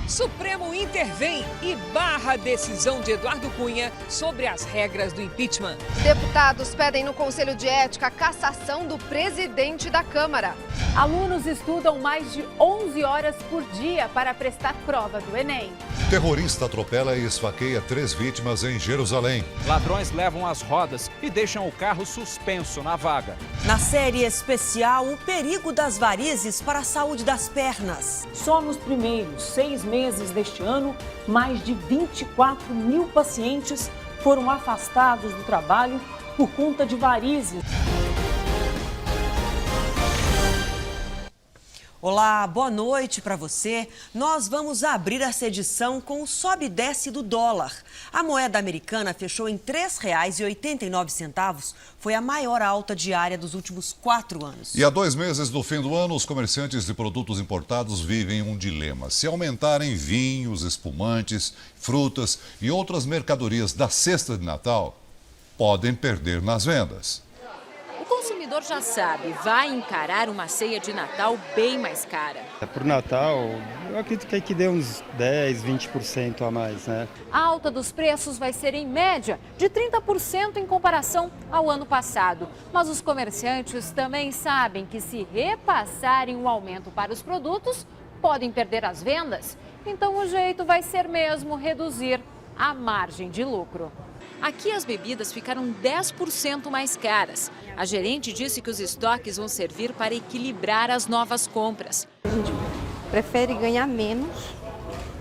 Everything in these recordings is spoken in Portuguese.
Supremo intervém e barra a decisão de Eduardo Cunha sobre as regras do impeachment. Deputados pedem no Conselho de Ética a cassação do presidente da Câmara. Alunos estudam mais de 11 horas por dia para prestar prova do Enem. Terrorista atropela e esfaqueia 3 vítimas em Jerusalém. Ladrões levam as rodas e deixam o carro suspenso na vaga. Na série especial, o perigo das varizes para a saúde das pernas. Só nos primeiros 6 meses deste ano, mais de 24 mil pacientes foram afastados do trabalho por conta de varizes. Olá, boa noite para você. Nós vamos abrir essa edição com o sobe e desce do dólar. A moeda americana fechou em R$ 3,89. Foi a maior alta diária dos últimos 4 anos. E há 2 meses do fim do ano, os comerciantes de produtos importados vivem um dilema. Se aumentarem vinhos, espumantes, frutas e outras mercadorias da cesta de Natal, podem perder nas vendas. O consumidor já sabe, vai encarar uma ceia de Natal bem mais cara. Para o Natal, eu acredito que dê uns 10, 20% a mais, né? A alta dos preços vai ser em média de 30% em comparação ao ano passado. Mas os comerciantes também sabem que se repassarem o aumento para os produtos, podem perder as vendas. Então o jeito vai ser mesmo reduzir a margem de lucro. Aqui as bebidas ficaram 10% mais caras. A gerente disse que os estoques vão servir para equilibrar as novas compras. A gente prefere ganhar menos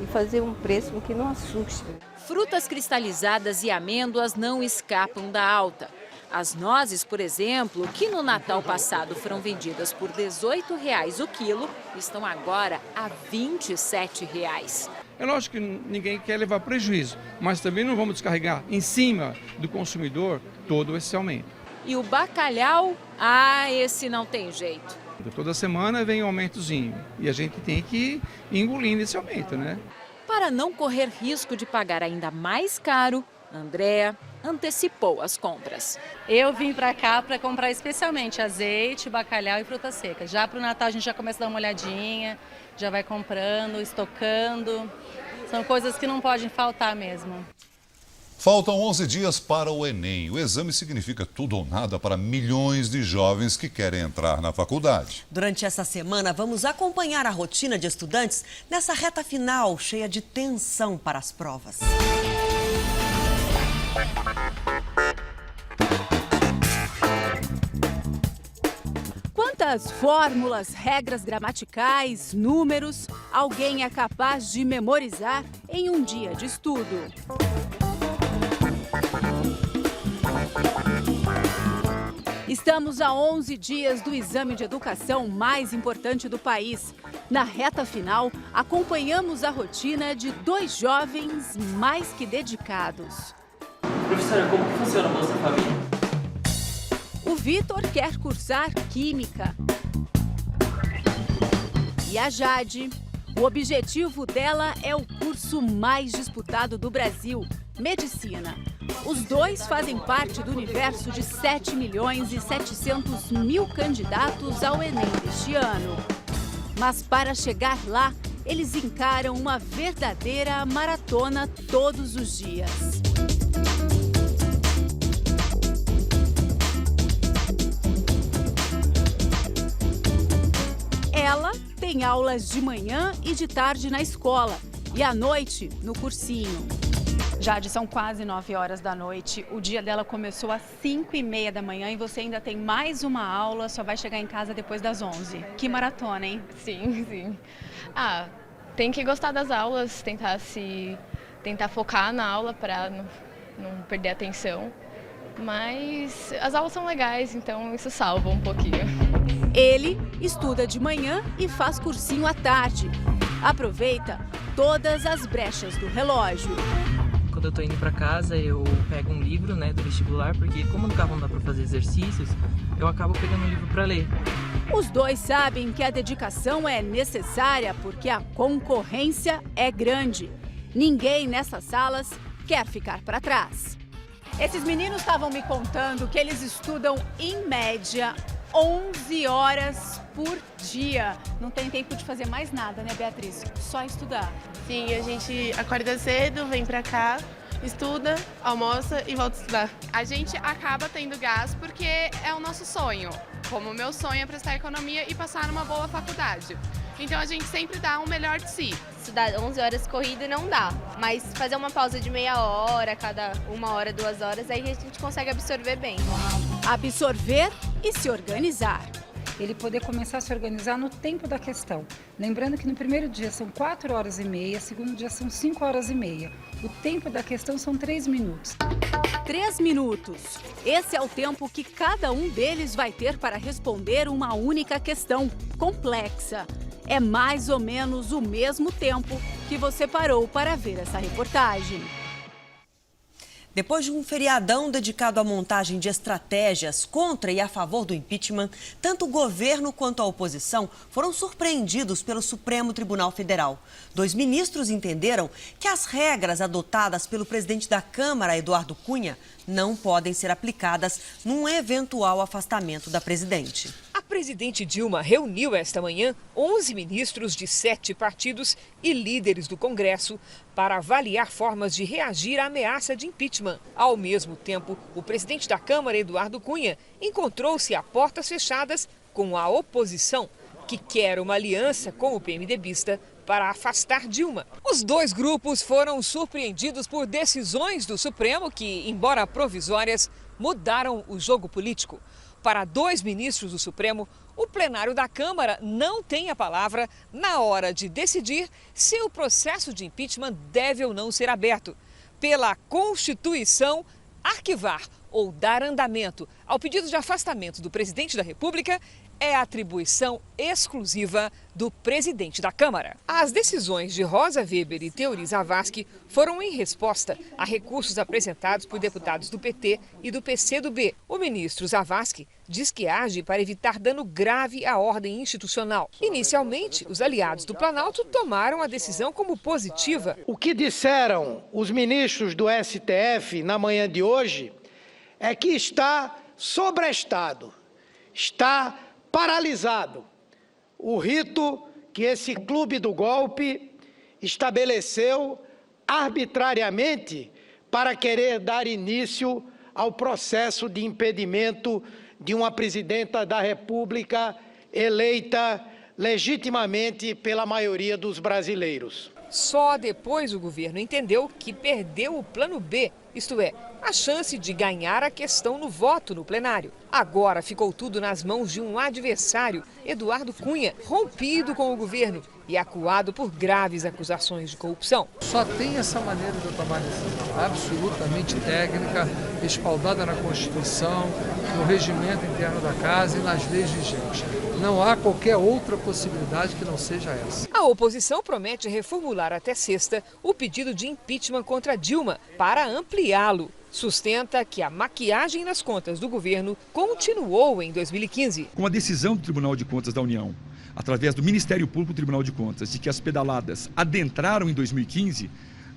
e fazer um preço que não assuste. Frutas cristalizadas e amêndoas não escapam da alta. As nozes, por exemplo, que no Natal passado foram vendidas por R$ 18,00 o quilo, estão agora a R$ 27,00. É lógico que ninguém quer levar prejuízo, mas também não vamos descarregar em cima do consumidor todo esse aumento. E o bacalhau, esse não tem jeito. Toda semana vem um aumentozinho e a gente tem que ir engolindo esse aumento, né? Para não correr risco de pagar ainda mais caro, Andréa antecipou as compras. Eu vim para cá para comprar especialmente azeite, bacalhau e fruta seca. Já para o Natal a gente já começa a dar uma olhadinha, já vai comprando, estocando. São coisas que não podem faltar mesmo. Faltam 11 dias para o Enem. O exame significa tudo ou nada para milhões de jovens que querem entrar na faculdade. Durante essa semana, vamos acompanhar a rotina de estudantes nessa reta final cheia de tensão para as provas. Quantas fórmulas, regras gramaticais, números alguém é capaz de memorizar em um dia de estudo? Estamos a 11 dias do exame de educação mais importante do país. Na reta final, acompanhamos a rotina de 2 jovens mais que dedicados. Professora, como que funciona a Bolsa Família? O Vitor quer cursar Química. E a Jade, o objetivo dela é o curso mais disputado do Brasil, Medicina. Os dois fazem parte do universo de 7.700.000 candidatos ao Enem deste ano. Mas para chegar lá, eles encaram uma verdadeira maratona todos os dias. Ela tem aulas de manhã e de tarde na escola e à noite no cursinho. Jade, são quase 9 horas da noite. O dia dela começou às 5h30 da manhã e você ainda tem mais uma aula, só vai chegar em casa depois das 11. Que maratona, hein? Sim, sim. Tem que gostar das aulas, tentar focar na aula para não perder a atenção. Mas as aulas são legais, então isso salva um pouquinho. Ele estuda de manhã e faz cursinho à tarde. Aproveita todas as brechas do relógio. Quando eu tô indo pra casa, eu pego um livro, do vestibular, porque como no carro não dá pra fazer exercícios, eu acabo pegando um livro pra ler. Os dois sabem que a dedicação é necessária porque a concorrência é grande. Ninguém nessas salas quer ficar para trás. Esses meninos estavam me contando que eles estudam, em média, 11 horas por dia. Não tem tempo de fazer mais nada, né, Beatriz? Só estudar. Sim, a gente acorda cedo, vem pra cá, estuda, almoça e volta a estudar. A gente acaba tendo gás porque é o nosso sonho. Como o meu sonho é prestar economia e passar numa boa faculdade. Então a gente sempre dá o melhor de si. Estudar 11 horas corrido não dá, mas fazer uma pausa de meia hora, cada 1 hora, 2 horas, aí a gente consegue absorver bem. Absorver e se organizar. Ele poder começar a se organizar no tempo da questão. Lembrando que no primeiro dia são 4 horas e meia, segundo dia são 5 horas e meia. O tempo da questão são 3 minutos. 3 minutos. Esse é o tempo que cada um deles vai ter para responder uma única questão complexa. É mais ou menos o mesmo tempo que você parou para ver essa reportagem. Depois de um feriadão dedicado à montagem de estratégias contra e a favor do impeachment, tanto o governo quanto a oposição foram surpreendidos pelo Supremo Tribunal Federal. 2 ministros entenderam que as regras adotadas pelo presidente da Câmara, Eduardo Cunha, não podem ser aplicadas num eventual afastamento da presidente. A presidente Dilma reuniu esta manhã 11 ministros de 7 partidos e líderes do Congresso para avaliar formas de reagir à ameaça de impeachment. Ao mesmo tempo, o presidente da Câmara, Eduardo Cunha, encontrou-se a portas fechadas com a oposição, que quer uma aliança com o PMDBista para afastar Dilma. Os 2 grupos foram surpreendidos por decisões do Supremo que, embora provisórias, mudaram o jogo político. Para 2 ministros do Supremo, o plenário da Câmara não tem a palavra na hora de decidir se o processo de impeachment deve ou não ser aberto. Pela Constituição, arquivar ou dar andamento ao pedido de afastamento do presidente da República é atribuição exclusiva do presidente da Câmara. As decisões de Rosa Weber e Teori Zavascki foram em resposta a recursos apresentados por deputados do PT e do PCdoB. O ministro Zavascki diz que age para evitar dano grave à ordem institucional. Inicialmente, os aliados do Planalto tomaram a decisão como positiva. O que disseram os ministros do STF na manhã de hoje é que está sobrestado, está paralisado o rito que esse clube do golpe estabeleceu arbitrariamente para querer dar início ao processo de impedimento de uma presidenta da República eleita legitimamente pela maioria dos brasileiros. Só depois o governo entendeu que perdeu o plano B, isto é, a chance de ganhar a questão no voto no plenário. Agora ficou tudo nas mãos de um adversário, Eduardo Cunha, rompido com o governo e acuado por graves acusações de corrupção. Só tem essa maneira de eu tomar decisão, absolutamente técnica, respaldada na Constituição, no regimento interno da Casa e nas leis vigentes. Não há qualquer outra possibilidade que não seja essa. A oposição promete reformular até sexta o pedido de impeachment contra Dilma para ampliá-lo. Sustenta que a maquiagem nas contas do governo continuou em 2015. Com a decisão do Tribunal de Contas da União, através do Ministério Público do Tribunal de Contas, de que as pedaladas adentraram em 2015,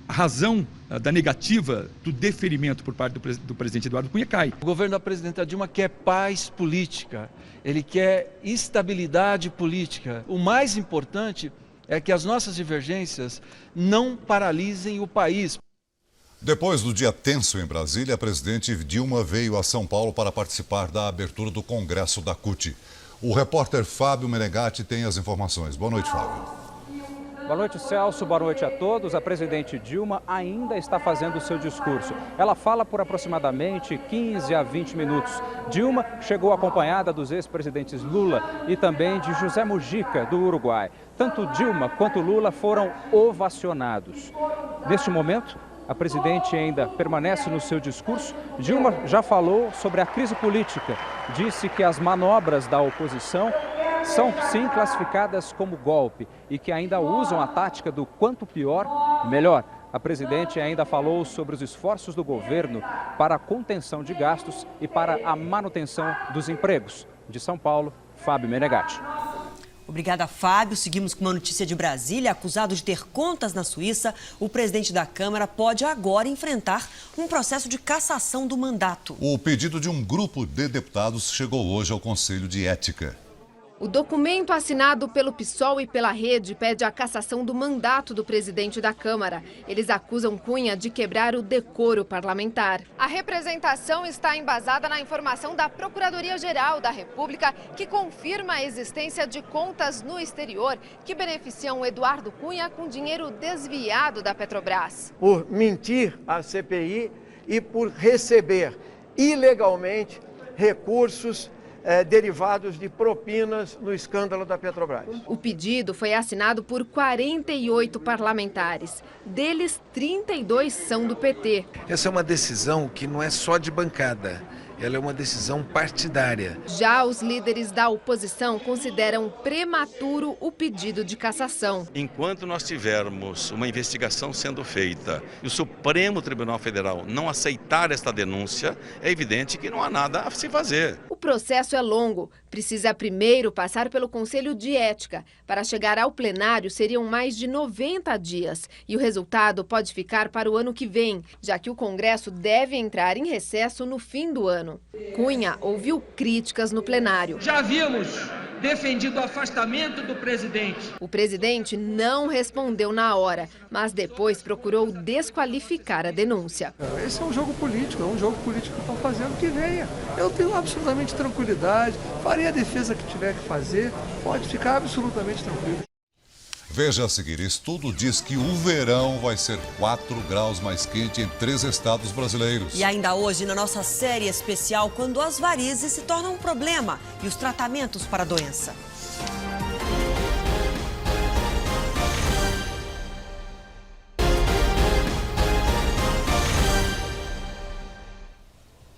a razão da negativa do deferimento por parte do presidente Eduardo Cunha cai. O governo da presidenta Dilma quer paz política, ele quer estabilidade política. O mais importante é que as nossas divergências não paralisem o país. Depois do dia tenso em Brasília, a presidente Dilma veio a São Paulo para participar da abertura do Congresso da CUT. O repórter Fábio Menegatti tem as informações. Boa noite, Fábio. Boa noite, Celso. Boa noite a todos. A presidente Dilma ainda está fazendo o seu discurso. Ela fala por aproximadamente 15 a 20 minutos. Dilma chegou acompanhada dos ex-presidentes Lula e também de José Mujica, do Uruguai. Tanto Dilma quanto Lula foram ovacionados. Neste momento, a presidente ainda permanece no seu discurso. Dilma já falou sobre a crise política. Disse que as manobras da oposição são sim classificadas como golpe e que ainda usam a tática do quanto pior, melhor. A presidente ainda falou sobre os esforços do governo para a contenção de gastos e para a manutenção dos empregos. De São Paulo, Fábio Menegatti. Obrigada, Fábio. Seguimos com uma notícia de Brasília. Acusado de ter contas na Suíça, o presidente da Câmara pode agora enfrentar um processo de cassação do mandato. O pedido de um grupo de deputados chegou hoje ao Conselho de Ética. O documento assinado pelo PSOL e pela Rede pede a cassação do mandato do presidente da Câmara. Eles acusam Cunha de quebrar o decoro parlamentar. A representação está embasada na informação da Procuradoria-Geral da República, que confirma a existência de contas no exterior que beneficiam Eduardo Cunha com dinheiro desviado da Petrobras. Por mentir à CPI e por receber ilegalmente recursos derivados de propinas no escândalo da Petrobras. O pedido foi assinado por 48 parlamentares. Deles, 32 são do PT. Essa é uma decisão que não é só de bancada, ela é uma decisão partidária. Já os líderes da oposição consideram prematuro o pedido de cassação. Enquanto nós tivermos uma investigação sendo feita e o Supremo Tribunal Federal não aceitar esta denúncia, é evidente que não há nada a se fazer. O processo é longo. Precisa primeiro passar pelo Conselho de Ética. Para chegar ao plenário seriam mais de 90 dias. E o resultado pode ficar para o ano que vem, já que o Congresso deve entrar em recesso no fim do ano. Cunha ouviu críticas no plenário. Já havíamos defendido o afastamento do presidente. O presidente não respondeu na hora, mas depois procurou desqualificar a denúncia. Esse é um jogo político, que estão fazendo, que venha. Eu tenho absolutamente tranquilidade, farei a defesa que tiver que fazer, pode ficar absolutamente tranquilo. Veja a seguir, estudo diz que o verão vai ser 4 graus mais quente em 3 estados brasileiros. E ainda hoje, na nossa série especial, quando as varizes se tornam um problema e os tratamentos para a doença.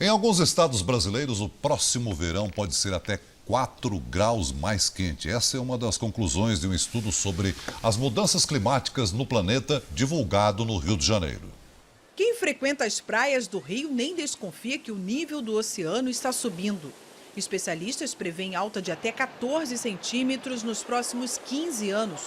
Em alguns estados brasileiros, o próximo verão pode ser até 4 graus mais quente. Essa é uma das conclusões de um estudo sobre as mudanças climáticas no planeta, divulgado no Rio de Janeiro. Quem frequenta as praias do Rio nem desconfia que o nível do oceano está subindo. Especialistas prevêem alta de até 14 centímetros nos próximos 15 anos.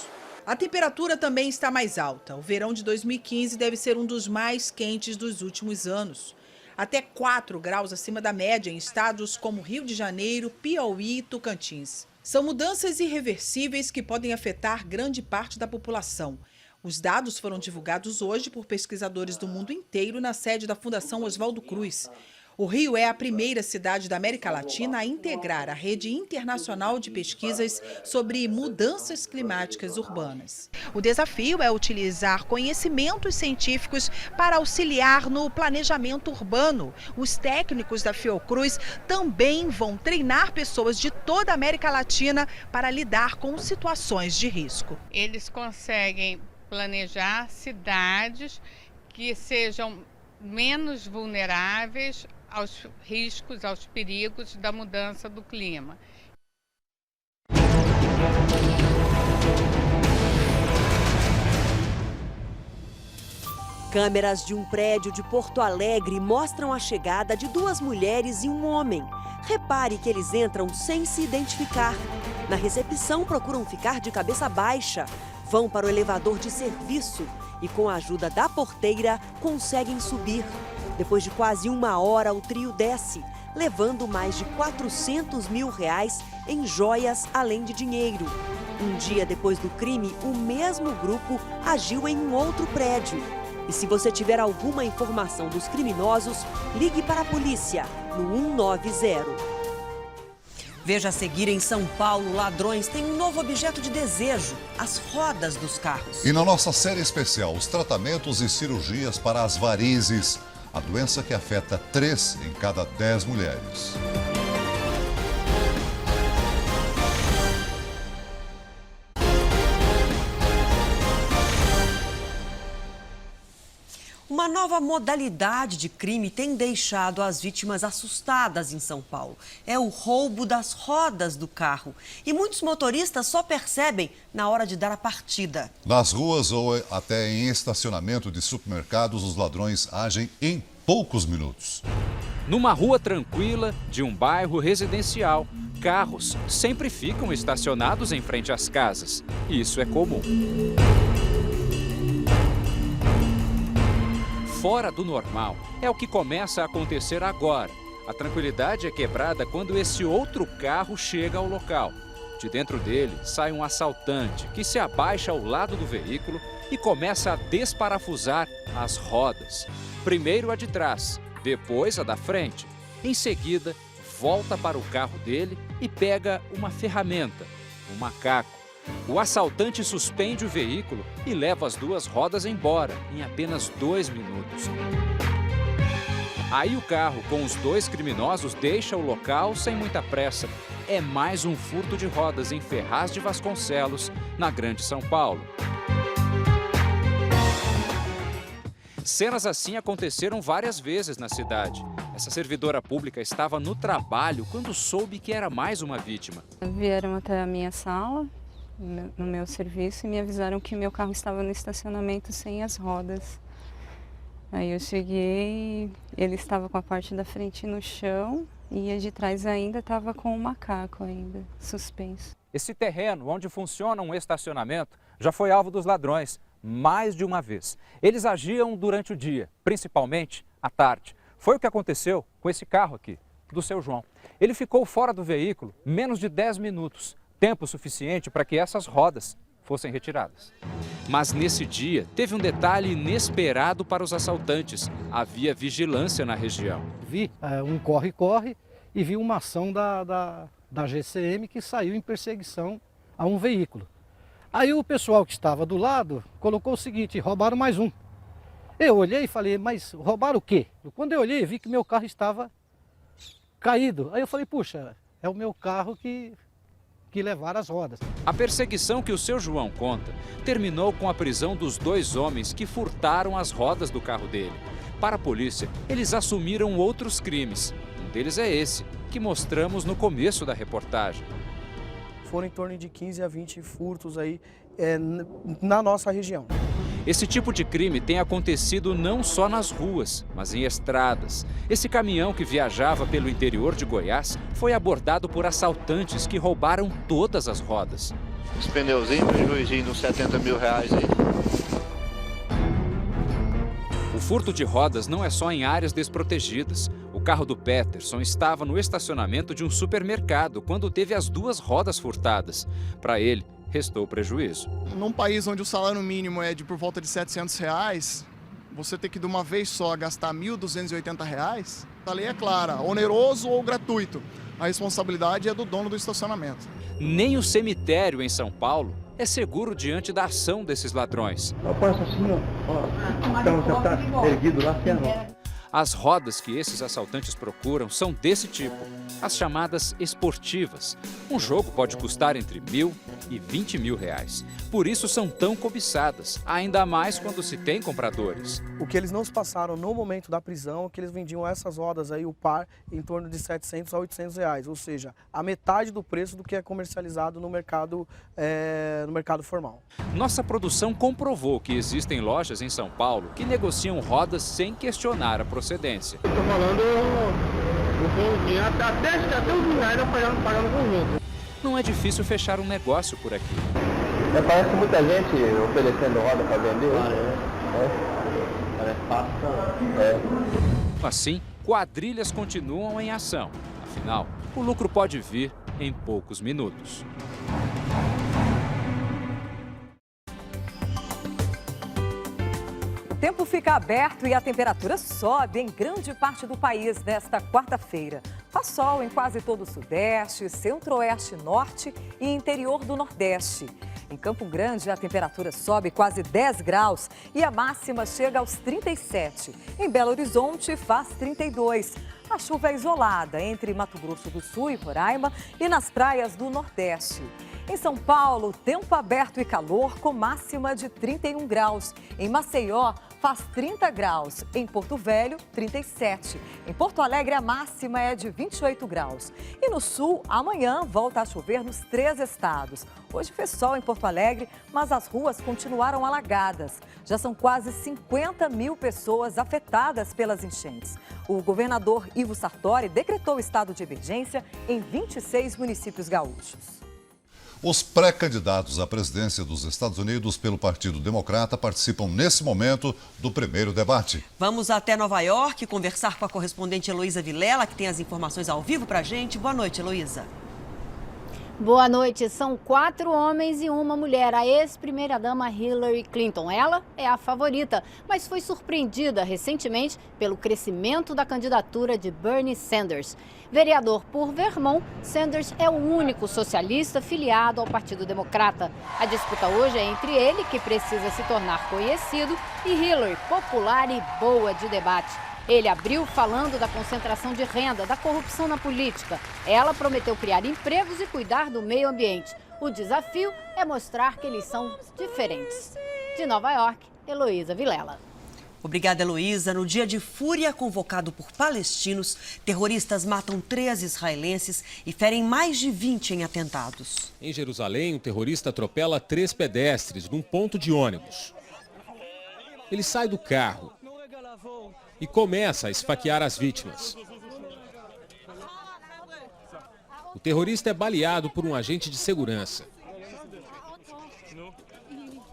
A temperatura também está mais alta. O verão de 2015 deve ser um dos mais quentes dos últimos anos. Até 4 graus acima da média em estados como Rio de Janeiro, Piauí e Tocantins. São mudanças irreversíveis que podem afetar grande parte da população. Os dados foram divulgados hoje por pesquisadores do mundo inteiro na sede da Fundação Oswaldo Cruz. O Rio é a primeira cidade da América Latina a integrar a rede internacional de pesquisas sobre mudanças climáticas urbanas. O desafio é utilizar conhecimentos científicos para auxiliar no planejamento urbano. Os técnicos da Fiocruz também vão treinar pessoas de toda a América Latina para lidar com situações de risco. Eles conseguem planejar cidades que sejam menos vulneráveis aos riscos, aos perigos da mudança do clima. Câmeras de um prédio de Porto Alegre mostram a chegada de 2 mulheres e um homem. Repare que eles entram sem se identificar. Na recepção, procuram ficar de cabeça baixa. Vão para o elevador de serviço e, com a ajuda da porteira, conseguem subir. Depois de quase 1 hora, o trio desce, levando mais de R$400 mil em joias, além de dinheiro. Um dia depois do crime, o mesmo grupo agiu em um outro prédio. E se você tiver alguma informação dos criminosos, ligue para a polícia no 190. Veja a seguir, em São Paulo, ladrões têm um novo objeto de desejo: as rodas dos carros. E na nossa série especial, os tratamentos e cirurgias para as varizes, a doença que afeta 3 em cada 10 mulheres. Uma nova modalidade de crime tem deixado as vítimas assustadas em São Paulo. É o roubo das rodas do carro. E muitos motoristas só percebem na hora de dar a partida. Nas ruas ou até em estacionamento de supermercados, os ladrões agem em poucos minutos. Numa rua tranquila de um bairro residencial, carros sempre ficam estacionados em frente às casas. Isso é comum. Fora do normal é o que começa a acontecer agora. A tranquilidade é quebrada quando esse outro carro chega ao local. De dentro dele sai um assaltante que se abaixa ao lado do veículo e começa a desparafusar as rodas. Primeiro a de trás, depois a da frente. Em seguida, volta para o carro dele e pega uma ferramenta, um macaco. O assaltante suspende o veículo e leva as duas rodas embora em apenas 2 minutos. Aí o carro com os 2 criminosos deixa o local sem muita pressa. É mais um furto de rodas em Ferraz de Vasconcelos, na Grande São Paulo. Cenas assim aconteceram várias vezes na cidade. Essa servidora pública estava no trabalho quando soube que era mais uma vítima. Vieram até a minha sala, no meu serviço, e me avisaram que meu carro estava no estacionamento sem as rodas. Aí eu cheguei, ele estava com a parte da frente no chão e a de trás ainda estava com o macaco ainda, suspenso. Esse terreno onde funciona um estacionamento já foi alvo dos ladrões mais de uma vez. Eles agiam durante o dia, principalmente à tarde. Foi o que aconteceu com esse carro aqui, do seu João. Ele ficou fora do veículo menos de 10 minutos, tempo suficiente para que essas rodas fossem retiradas. Mas nesse dia, teve um detalhe inesperado para os assaltantes. Havia vigilância na região. Vi um corre-corre e vi uma ação da GCM que saiu em perseguição a um veículo. Aí o pessoal que estava do lado colocou o seguinte: roubaram mais um. Eu olhei e falei, mas roubaram o quê? Quando eu olhei, vi que meu carro estava caído. Aí eu falei, puxa, é o meu carro que levaram as rodas. A perseguição que o seu João conta terminou com a prisão dos 2 homens que furtaram as rodas do carro dele. Para a polícia, eles assumiram outros crimes. Um deles é esse, que mostramos no começo da reportagem. Foram em torno de 15 a 20 furtos aí na nossa região. Esse tipo de crime tem acontecido não só nas ruas, mas em estradas. Esse caminhão que viajava pelo interior de Goiás foi abordado por assaltantes que roubaram todas as rodas. Os pneuzinhos, prejuízo de uns 70 mil reais aí. O furto de rodas não é só em áreas desprotegidas. O carro do Peterson estava no estacionamento de um supermercado quando teve as 2 rodas furtadas. Para ele, restou prejuízo. Num país onde o salário mínimo é de por volta de R$700, você ter que de uma vez só gastar R$1.280, a lei é clara, oneroso ou gratuito. A responsabilidade é do dono do estacionamento. Nem o cemitério em São Paulo é seguro diante da ação desses ladrões. Eu passo assim, ó. Então já está erguido lá, As rodas que esses assaltantes procuram são desse tipo, as chamadas esportivas. Um jogo pode custar entre R$1.000 e R$20.000. Por isso são tão cobiçadas, ainda mais quando se tem compradores. O que eles não se passaram no momento da prisão é que eles vendiam essas rodas aí, o par, em torno de R$700 a R$800, ou seja, a metade do preço do que é comercializado no mercado formal. Nossa produção comprovou que existem lojas em São Paulo que negociam rodas sem questionar a procedência. Estou falando até os R$1.000 pagando conjunto. Não é difícil fechar um negócio por aqui. Parece muita gente oferecendo roda para vender. Parece fácil. Assim, quadrilhas continuam em ação. Afinal, o lucro pode vir em poucos minutos. O tempo fica aberto e a temperatura sobe em grande parte do país nesta quarta-feira. Faz sol em quase todo o Sudeste, Centro-Oeste, Norte e interior do Nordeste. Em Campo Grande, a temperatura sobe quase 10 graus e a máxima chega aos 37. Em Belo Horizonte, faz 32. A chuva é isolada entre Mato Grosso do Sul e Roraima e nas praias do Nordeste. Em São Paulo, tempo aberto e calor com máxima de 31 graus. Em Maceió, faz 30 graus. Em Porto Velho, 37. Em Porto Alegre, a máxima é de 28 graus. E no sul, amanhã, volta a chover nos 3 estados. Hoje fez sol em Porto Alegre, mas as ruas continuaram alagadas. Já são quase 50 mil pessoas afetadas pelas enchentes. O governador Ivo Sartori decretou estado de emergência em 26 municípios gaúchos. Os pré-candidatos à presidência dos Estados Unidos pelo Partido Democrata participam nesse momento do primeiro debate. Vamos até Nova York conversar com a correspondente Heloísa Vilela, que tem as informações ao vivo pra gente. Boa noite, Heloísa. Boa noite. São 4 homens e uma mulher. A ex-primeira-dama Hillary Clinton. Ela é a favorita, mas foi surpreendida recentemente pelo crescimento da candidatura de Bernie Sanders. Vereador por Vermont, Sanders é o único socialista filiado ao Partido Democrata. A disputa hoje é entre ele, que precisa se tornar conhecido, e Hillary, popular e boa de debate. Ele abriu falando da concentração de renda, da corrupção na política. Ela prometeu criar empregos e cuidar do meio ambiente. O desafio é mostrar que eles são diferentes. De Nova York, Heloísa Vilela. Obrigada, Heloísa. No dia de fúria convocado por palestinos, terroristas matam 3 israelenses e ferem mais de 20 em atentados. Em Jerusalém, um terrorista atropela 3 pedestres num ponto de ônibus. Ele sai do carro e começa a esfaquear as vítimas. O terrorista é baleado por um agente de segurança.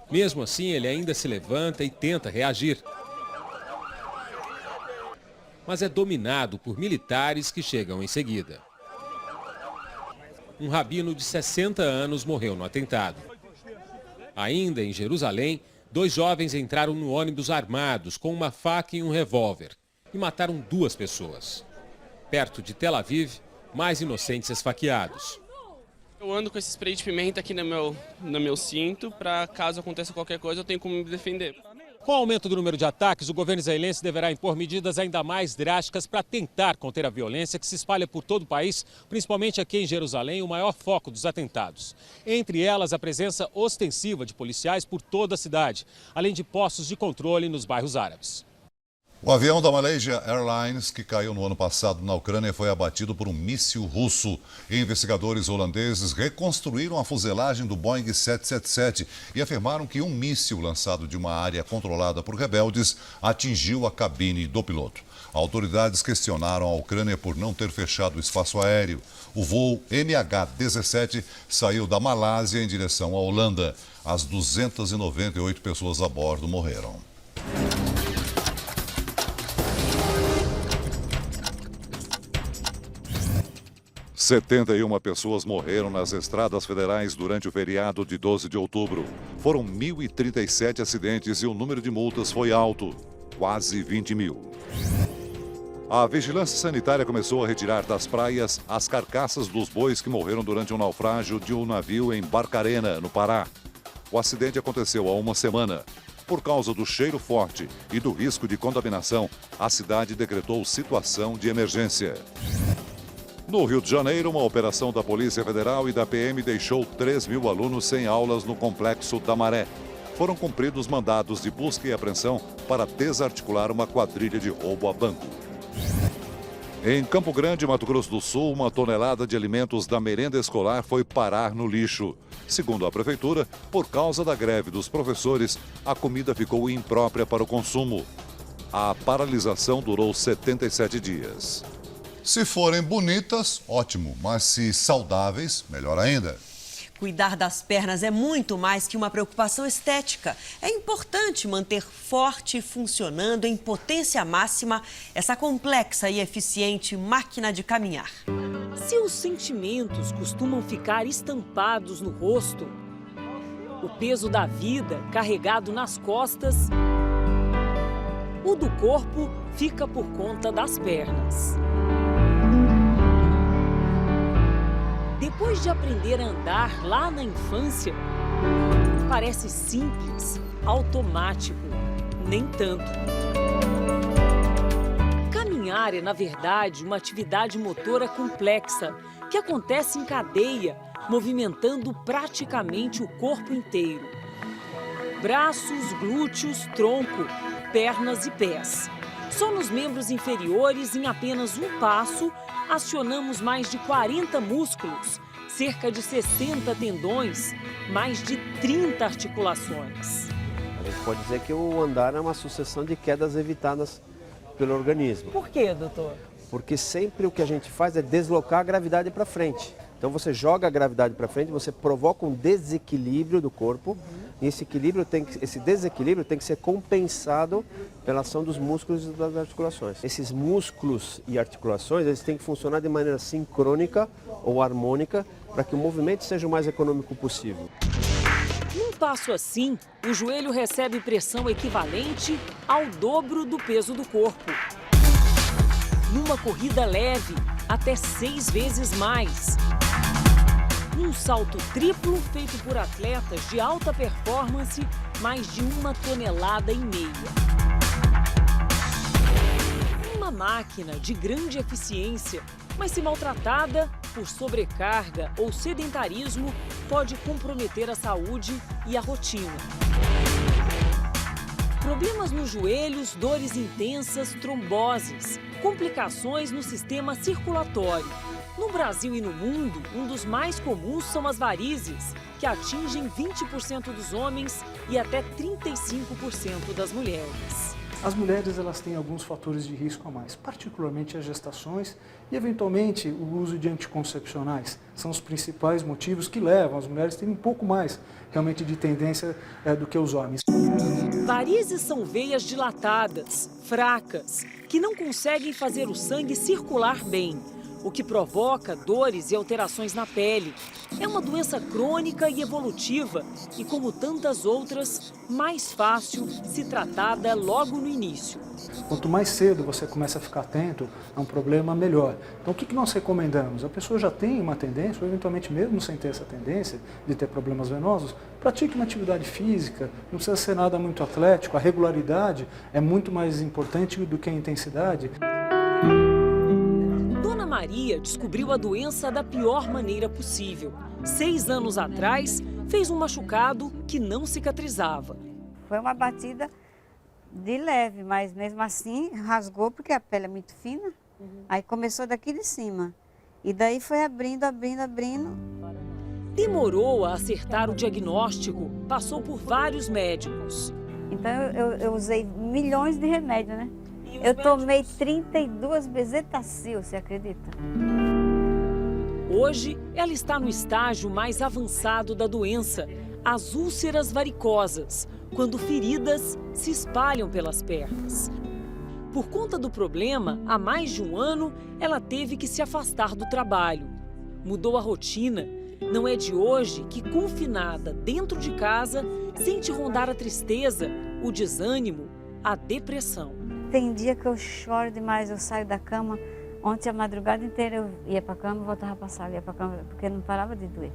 Mesmo assim, ele ainda se levanta e tenta reagir. Mas é dominado por militares que chegam em seguida. Um rabino de 60 anos morreu no atentado. Ainda em Jerusalém, 2 jovens entraram no ônibus armados com uma faca e um revólver e mataram 2 pessoas. Perto de Tel Aviv, mais inocentes esfaqueados. Eu ando com esse spray de pimenta aqui no meu cinto, para caso aconteça qualquer coisa eu tenho como me defender. Com o aumento do número de ataques, o governo israelense deverá impor medidas ainda mais drásticas para tentar conter a violência que se espalha por todo o país, principalmente aqui em Jerusalém, o maior foco dos atentados. Entre elas, a presença ostensiva de policiais por toda a cidade, além de postos de controle nos bairros árabes. O avião da Malaysia Airlines, que caiu no ano passado na Ucrânia, foi abatido por um míssil russo. Investigadores holandeses reconstruíram a fuselagem do Boeing 777 e afirmaram que um míssil lançado de uma área controlada por rebeldes atingiu a cabine do piloto. Autoridades questionaram a Ucrânia por não ter fechado o espaço aéreo. O voo MH17 saiu da Malásia em direção à Holanda. As 298 pessoas a bordo morreram. 71 pessoas morreram nas estradas federais durante o feriado de 12 de outubro. Foram 1.037 acidentes e o número de multas foi alto, quase 20 mil. A vigilância sanitária começou a retirar das praias as carcaças dos bois que morreram durante um naufrágio de um navio em Barcarena, no Pará. O acidente aconteceu há uma semana. Por causa do cheiro forte e do risco de contaminação, a cidade decretou situação de emergência. No Rio de Janeiro, uma operação da Polícia Federal e da PM deixou 3 mil alunos sem aulas no Complexo da Maré. Foram cumpridos mandados de busca e apreensão para desarticular uma quadrilha de roubo a banco. Em Campo Grande, Mato Grosso do Sul, uma tonelada de alimentos da merenda escolar foi parar no lixo. Segundo a Prefeitura, por causa da greve dos professores, a comida ficou imprópria para o consumo. A paralisação durou 77 dias. Se forem bonitas, ótimo, mas se saudáveis, melhor ainda. Cuidar das pernas é muito mais que uma preocupação estética. É importante manter forte e funcionando em potência máxima essa complexa e eficiente máquina de caminhar. Se os sentimentos costumam ficar estampados no rosto, o peso da vida carregado nas costas, o do corpo fica por conta das pernas. Depois de aprender a andar lá na infância, parece simples, automático, nem tanto. Caminhar é, na verdade, uma atividade motora complexa que acontece em cadeia, movimentando praticamente o corpo inteiro. braços, glúteos, tronco, pernas e pés. Só nos membros inferiores, em apenas um passo, acionamos mais de 40 músculos, cerca de 60 tendões, mais de 30 articulações. A gente pode dizer que o andar é uma sucessão de quedas evitadas pelo organismo. Por quê, doutor? Porque sempre o que a gente faz é deslocar a gravidade para frente. Então você joga a gravidade para frente, você provoca um desequilíbrio do corpo. E esse desequilíbrio tem que ser compensado pela ação dos músculos e das articulações. Esses músculos e articulações, eles têm que funcionar de maneira sincrônica ou harmônica para que o movimento seja o mais econômico possível. Num passo assim, o joelho recebe pressão equivalente ao dobro do peso do corpo. Numa corrida leve, até 6 vezes mais. Num salto triplo feito por atletas de alta performance, mais de 1,5 toneladas. Uma máquina de grande eficiência, mas se maltratada por sobrecarga ou sedentarismo, pode comprometer a saúde e a rotina. Problemas nos joelhos, dores intensas, tromboses, complicações no sistema circulatório. No Brasil e no mundo, um dos mais comuns são as varizes, que atingem 20% dos homens e até 35% das mulheres. As mulheres elas têm alguns fatores de risco a mais, particularmente as gestações e, eventualmente, o uso de anticoncepcionais. São os principais motivos que levam as mulheres a terem um pouco mais, realmente, de tendência do que os homens. Varizes são veias dilatadas, fracas, que não conseguem fazer o sangue circular bem, o que provoca dores e alterações na pele. É uma doença crônica e evolutiva e, como tantas outras, mais fácil se tratada logo no início. Quanto mais cedo você começa a ficar atento a um problema, melhor. Então, o que nós recomendamos? A pessoa já tem uma tendência, ou eventualmente mesmo sem ter essa tendência de ter problemas venosos, pratique uma atividade física, não precisa ser nada muito atlético, a regularidade é muito mais importante do que a intensidade. Dona Maria descobriu a doença da pior maneira possível. 6 anos atrás, fez um machucado que não cicatrizava. Foi uma batida de leve, mas mesmo assim rasgou porque a pele é muito fina. Aí começou daqui de cima. E daí foi abrindo. Demorou a acertar o diagnóstico, passou por vários médicos. Então eu usei milhões de remédios, né? Eu tomei 32 bezetacil, você acredita? Hoje, ela está no estágio mais avançado da doença, as úlceras varicosas, quando feridas se espalham pelas pernas. Por conta do problema, há mais de 1 ano, ela teve que se afastar do trabalho. Mudou a rotina. Não é de hoje que, confinada dentro de casa, sente rondar a tristeza, o desânimo, a depressão. Tem dia que eu choro demais, eu saio da cama. Ontem a madrugada inteira eu ia para a cama e voltava para a sala, ia para a cama, porque não parava de doer.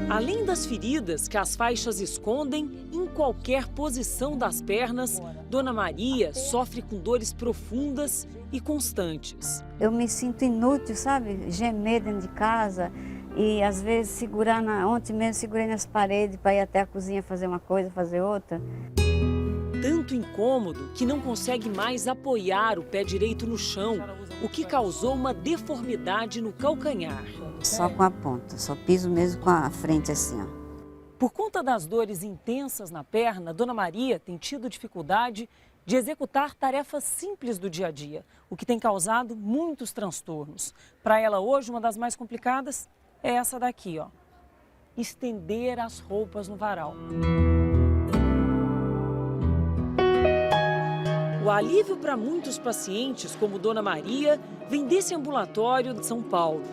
Além das feridas que as faixas escondem, em qualquer posição das pernas, Dona Maria sofre com dores profundas e constantes. Eu me sinto inútil, sabe? Gemer dentro de casa e às vezes ontem mesmo segurei nas paredes para ir até a cozinha fazer uma coisa, fazer outra. Tanto incômodo que não consegue mais apoiar o pé direito no chão, o que causou uma deformidade no calcanhar. Só com a ponta, só piso mesmo com a frente assim, ó. Por conta das dores intensas na perna, Dona Maria tem tido dificuldade de executar tarefas simples do dia a dia, o que tem causado muitos transtornos. Para ela hoje, uma das mais complicadas é essa daqui, ó. Estender as roupas no varal. O alívio para muitos pacientes, como Dona Maria, vem desse ambulatório de São Paulo.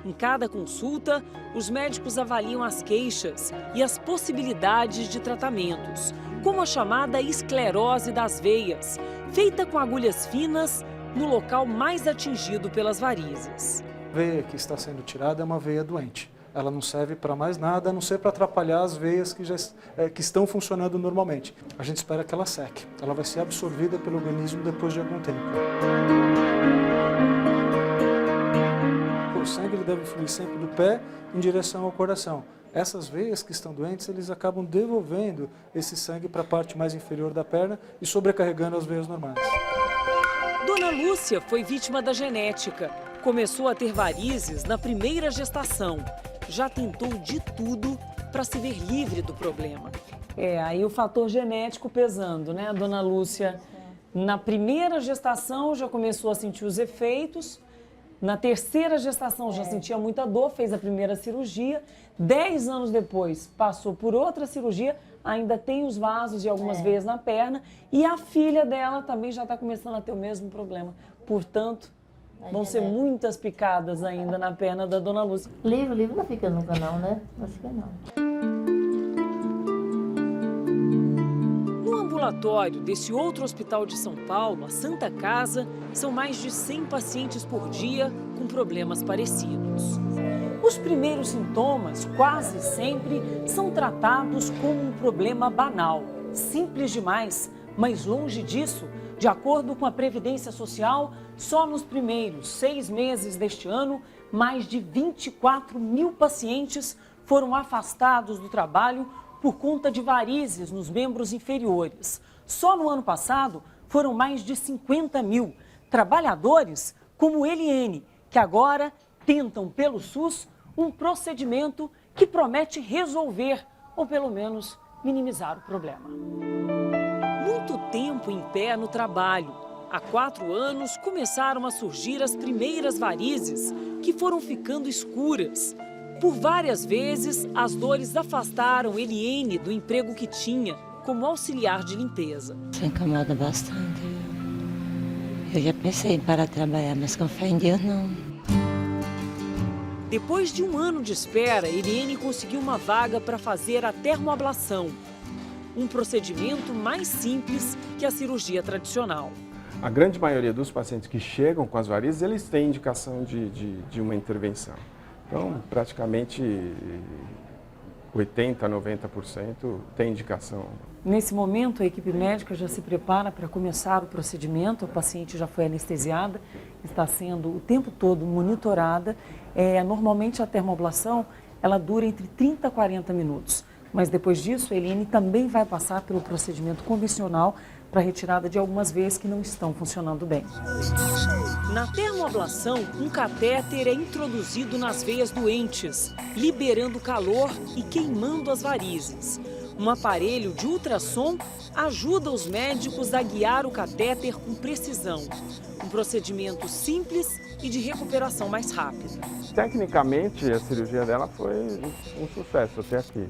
Em cada consulta, os médicos avaliam as queixas e as possibilidades de tratamentos, como a chamada esclerose das veias, feita com agulhas finas no local mais atingido pelas varizes. A veia que está sendo tirada é uma veia doente. Ela não serve para mais nada, a não ser para atrapalhar as veias que estão funcionando normalmente. A gente espera que ela seque. Ela vai ser absorvida pelo organismo depois de algum tempo. O sangue deve fluir sempre do pé em direção ao coração. essas veias que estão doentes, eles acabam devolvendo esse sangue para a parte mais inferior da perna e sobrecarregando as veias normais. Dona Lúcia foi vítima da genética. Começou a ter varizes na primeira gestação. Já tentou de tudo para se ver livre do problema. Aí o fator genético pesando, né, Dona Lúcia? Na primeira gestação já começou a sentir os efeitos. Na terceira gestação já sentia muita dor, fez a primeira cirurgia. 10 anos depois passou por outra cirurgia, ainda tem os vasos e algumas veias na perna. E a filha dela também já está começando a ter o mesmo problema. Portanto, vão ser muitas picadas ainda na perna da Dona Lúcia. Livro não fica no canal, né? Acho que não. No ambulatório desse outro hospital de São Paulo, a Santa Casa, são mais de 100 pacientes por dia com problemas parecidos. Os primeiros sintomas, quase sempre, são tratados como um problema banal, simples demais, mas longe disso, de acordo com a Previdência Social, só nos primeiros 6 meses deste ano, mais de 24 mil pacientes foram afastados do trabalho por conta de varizes nos membros inferiores. Só no ano passado, foram mais de 50 mil trabalhadores como Eliene, que agora tentam pelo SUS um procedimento que promete resolver, ou pelo menos minimizar o problema. Muito tempo em pé no trabalho. Há 4 anos começaram a surgir as primeiras varizes, que foram ficando escuras. Por várias vezes, as dores afastaram Eliene do emprego que tinha como auxiliar de limpeza. Isso incomoda bastante. Eu já pensei em parar de trabalhar, mas com fé em Deus não. Depois de 1 ano de espera, Eliene conseguiu uma vaga para fazer a termoablação. Um procedimento mais simples que a cirurgia tradicional. A grande maioria dos pacientes que chegam com as varizes, eles têm indicação de uma intervenção. Então, praticamente 80% a 90% tem indicação. Nesse momento, a equipe médica já se prepara para começar o procedimento. A paciente já foi anestesiada, está sendo o tempo todo monitorada. Normalmente, a termoablação ela dura entre 30 a 40 minutos. Mas depois disso, a Eliene também vai passar pelo procedimento convencional para a retirada de algumas veias que não estão funcionando bem. Na termoablação, um catéter é introduzido nas veias doentes, liberando calor e queimando as varizes. Um aparelho de ultrassom ajuda os médicos a guiar o catéter com precisão. Um procedimento simples e de recuperação mais rápida. Tecnicamente, a cirurgia dela foi um sucesso até aqui.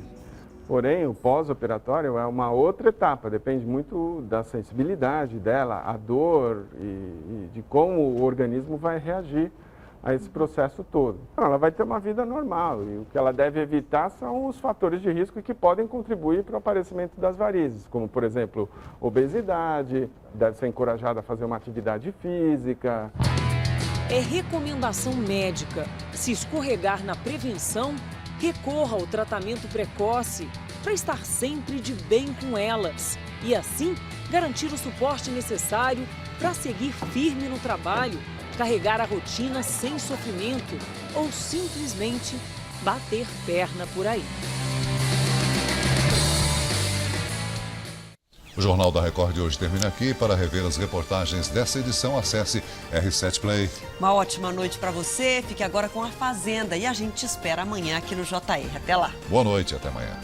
Porém, o pós-operatório é uma outra etapa, depende muito da sensibilidade dela, a dor e de como o organismo vai reagir a esse processo todo. Ela vai ter uma vida normal e o que ela deve evitar são os fatores de risco que podem contribuir para o aparecimento das varizes, como, por exemplo, obesidade, deve ser encorajada a fazer uma atividade física. É recomendação médica. Se escorregar na prevenção, recorra ao tratamento precoce para estar sempre de bem com elas e, assim, garantir o suporte necessário para seguir firme no trabalho, carregar a rotina sem sofrimento ou simplesmente bater perna por aí. O Jornal da Record de hoje termina aqui. Para rever as reportagens dessa edição, acesse R7 Play. Uma ótima noite para você. Fique agora com a Fazenda e a gente te espera amanhã aqui no JR. Até lá. Boa noite, até amanhã.